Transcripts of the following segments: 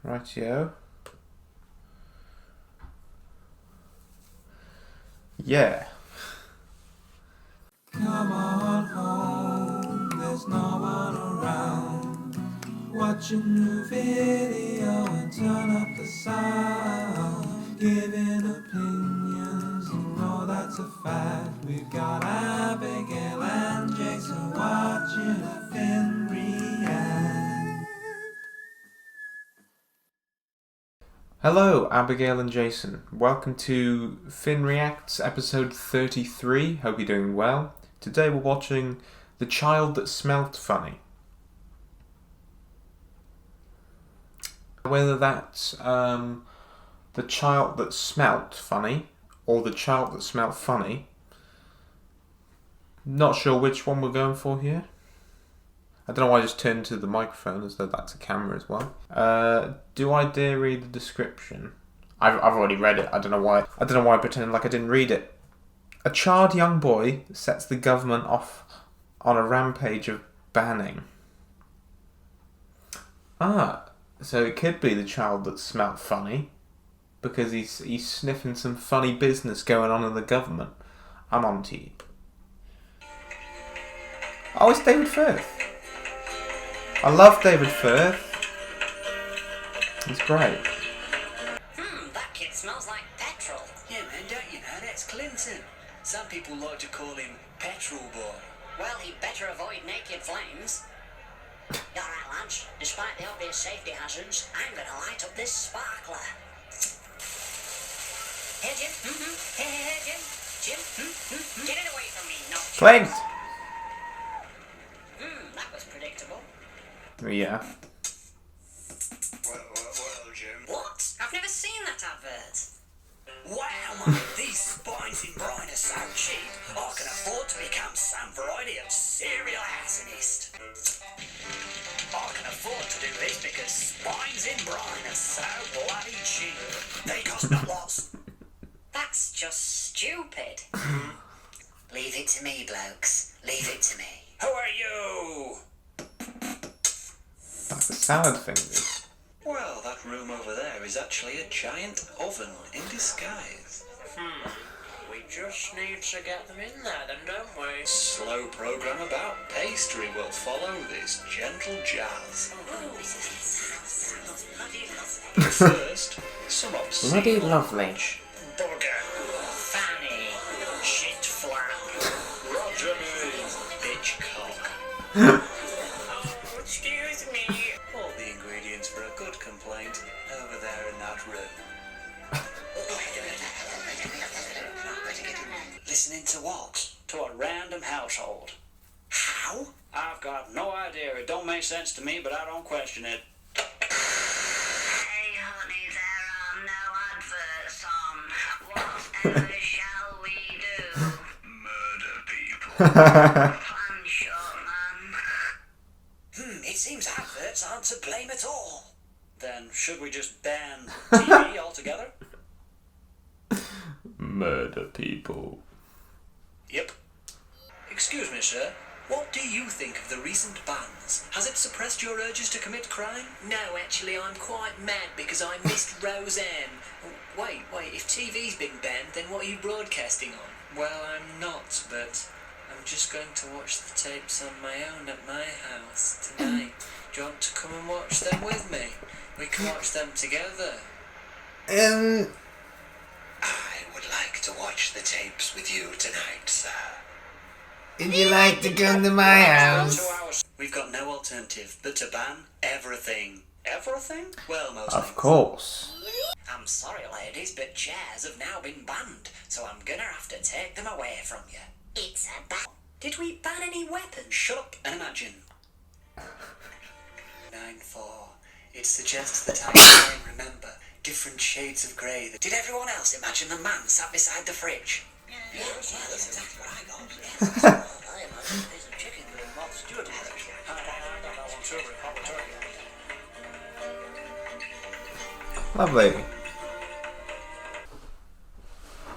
Rightio. Yeah. Come on home, there's no one around. Watch a new video and turn up the sound. Giving opinions, you know that's a fact. We've got Abigail and Jason watching a Finn react. Hello, Abigail and Jason. Welcome to Finn Reacts episode 33. Hope you're doing well. Today we're watching The Child That Smelt Funny. Whether that's The Child That Smelt Funny or The Child That Smelt Funny, not sure which one we're going for here. I don't know why I just turned to the microphone as though that's a camera as well. Do I dare read the description? I've already read it. I don't know why I pretended like I didn't read it. A charred young boy sets the government off on a rampage of banning. So it could be the child that smelt funny, because he's sniffing some funny business going on in the government. I'm on to you. Oh, it's David Firth. I love David Firth. He's great. That kid smells like petrol. Yeah, man, don't you know, that's Clinton. Some people like to call him Petrol Boy. Well, he'd better avoid naked flames. Alright, lads, despite the obvious safety hazards, I'm gonna light up this sparkler. Here, Jim. Here, Jim. Jim. Get it away from me, no. Clint! That was predictable. Yeah. Well, Jim. What? I've never seen that advert. Wow, man, these spines in brine are so cheap, I can afford to become some variety of serial arsonist. I can afford to do this because spines in brine are so bloody cheap. They cost me lots. That's just stupid. Leave it to me, blokes. Leave it to me. Who are you? That's a salad fingers. Well, that room over there is actually a giant oven in disguise. We just need to get them in there then, don't we? Slow program about pastry will follow this gentle jazz. But first, some obscene Bloody lovely. language. Bugger, Fanny. shit flap, Roger me, bitch cock. Excuse me. All the ingredients for a good complaint over there in that room. Listening to what? To a random household. How? I've got no idea. It don't make sense to me, but I don't question it. Hey, honey, there are no adverts on. Whatever shall we do? Murder people. Plan short, man. It seems adverts aren't to blame at all. Then should we just ban TV altogether? Murder people. Yep. Excuse me, sir. What do you think of the recent bans? Has it suppressed your urges to commit crime? No, actually, I'm quite mad because I missed Roseanne. Wait, if TV's been banned, then what are you broadcasting on? Well, I'm not, but I'm just going to watch the tapes on my own at my house tonight. Do you want to come and watch them with me? We can watch them together. I would like to watch the tapes with you tonight, sir. Would you like to come to my house? We've got no alternative but to ban everything. Everything? Well, most Of things. course. I'm sorry, ladies, but chairs have now been banned, so I'm gonna have to take them away from you. It's a ban. Did we ban any weapons? Shut up and imagine. 9-4. It suggests that I can remember different shades of grey. Did everyone else imagine the man sat beside the fridge? Yeah, that's exactly what I got. I imagine a piece of chicken with a Mark Stewart impression. Lovely.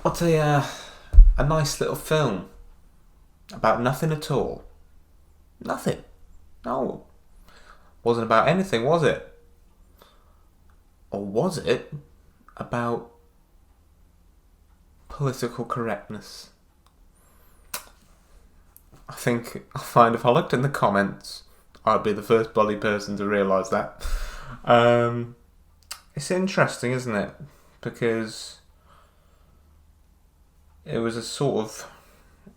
What a nice little film. About nothing at all. Nothing. No. Wasn't about anything, was it? Or was it about political correctness? I think I'll find if I looked in the comments, I'd be the first bloody person to realise that. It's interesting, isn't it? Because it was a sort of...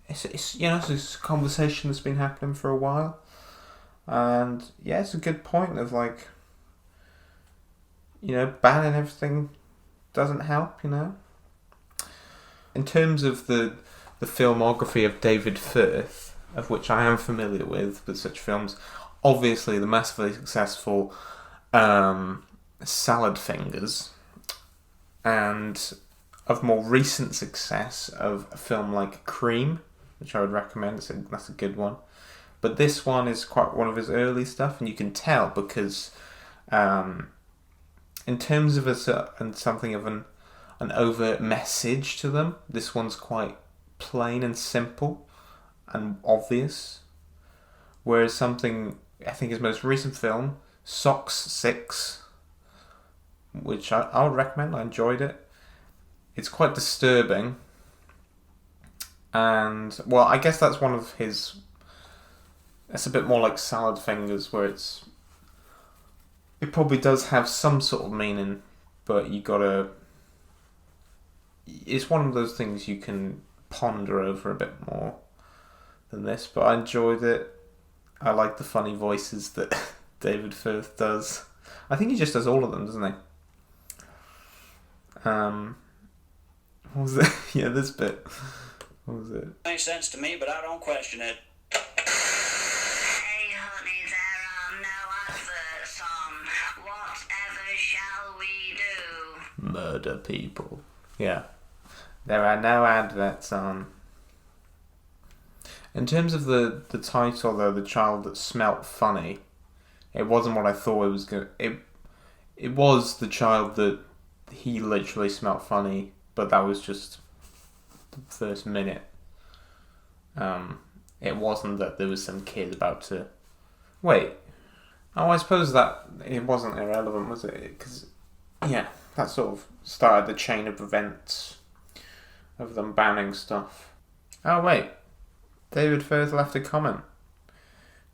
It's a conversation that's been happening for a while. And yeah, it's a good point of like, banning everything doesn't help, In terms of the filmography of David Firth, of which I am familiar with such films, obviously the massively successful Salad Fingers, and of more recent success of a film like Cream, which I would recommend. That's a good one. But this one is quite one of his early stuff, and you can tell because in terms of something of an overt message to them, this one's quite plain and simple and obvious. Whereas something, I think his most recent film, Socks 6, which I would recommend, I enjoyed it. It's quite disturbing. And, well, I guess that's one of his... It's a bit more like Salad Fingers, where it probably does have some sort of meaning, but you gotta... It's one of those things you can ponder over a bit more than this, but I enjoyed it. I like the funny voices that David Firth does. I think he just does all of them, doesn't he? What was it? Yeah, this bit. What was it? Makes sense to me, but I don't question it. Hey honey, there are no adverts on. Whatever shall we do? Murder people. Yeah. There are no adverts on. In terms of the title, though, The Child That Smelt Funny, it wasn't what I thought it was going to... It was the child that he literally smelt funny, but that was just the first minute. It wasn't that there was some kid about to... Wait. Oh, I suppose that it wasn't irrelevant, was it? Because, yeah, that sort of started the chain of events of them banning stuff. Oh, wait. David Firth left a comment.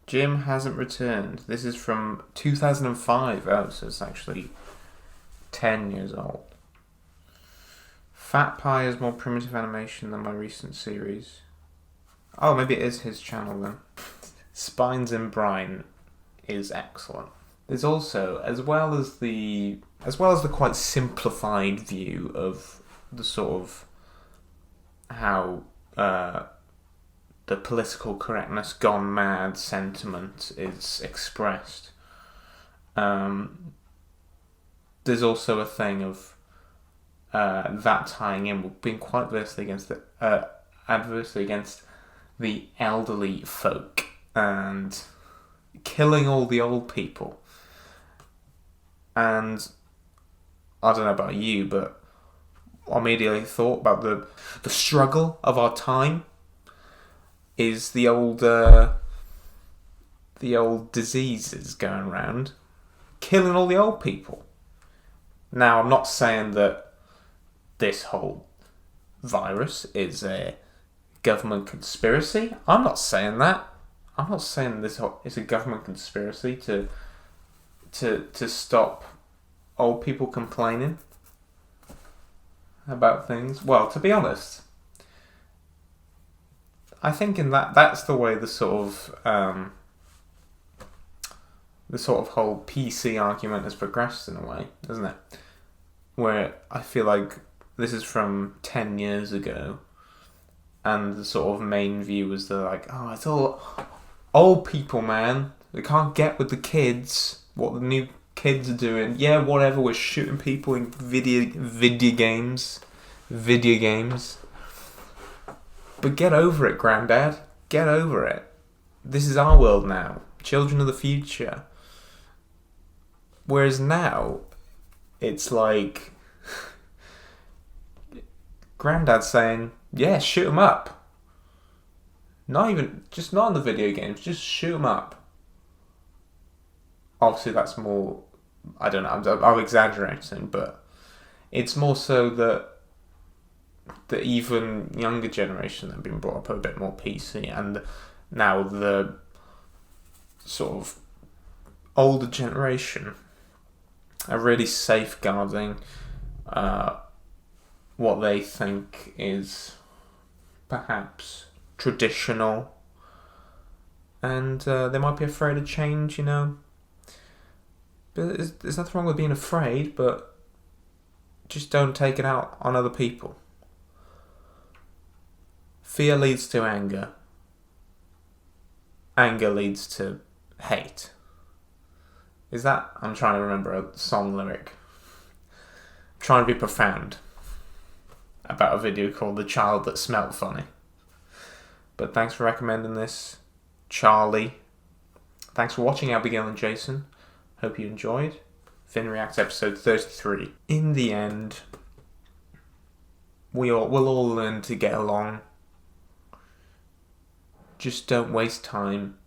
Jim hasn't returned. This is from 2005. Oh, so it's actually 10 years old. Fat Pie is more primitive animation than my recent series. Oh, maybe it is his channel then. Spines in Brine is excellent. There's also, as well as the quite simplified view of the sort of how the political correctness gone mad sentiment is expressed. There's also a thing of that tying in with being quite adversely against the elderly folk and killing all the old people. And I don't know about you, but I immediately thought about the struggle of our time is the old diseases going around, killing all the old people. Now, I'm not saying that this whole virus is a government conspiracy. I'm not saying that. I'm not saying this is a government conspiracy to stop old people complaining about things. Well, to be honest, I think in that's the way the sort of whole PC argument has progressed in a way, doesn't it? Where I feel like this is from 10 years ago, and the sort of main view was they're like, oh, it's all old people, man. They can't get with the kids. What the new kids are doing. Yeah, whatever. We're shooting people in video games. But get over it, Grandad. Get over it. This is our world now. Children of the future. Whereas now, it's like Grandad's saying, yeah, shoot them up. Not in the video games, just shoot them up. Obviously, that's more I don't know, I'm exaggerating, but it's more so that the even younger generation have been brought up a bit more PC, and now the sort of older generation are really safeguarding what they think is perhaps traditional, and they might be afraid of change, you know. But there's nothing wrong with being afraid, but just don't take it out on other people. Fear leads to anger. Anger leads to hate. Is that... I'm trying to remember a song lyric. I'm trying to be profound about a video called The Child That Smelt Funny. But thanks for recommending this, Charlie. Thanks for watching, Abigail and Jason. Hope you enjoyed. Finn Reacts episode 33. In the end, we'll all learn to get along. Just don't waste time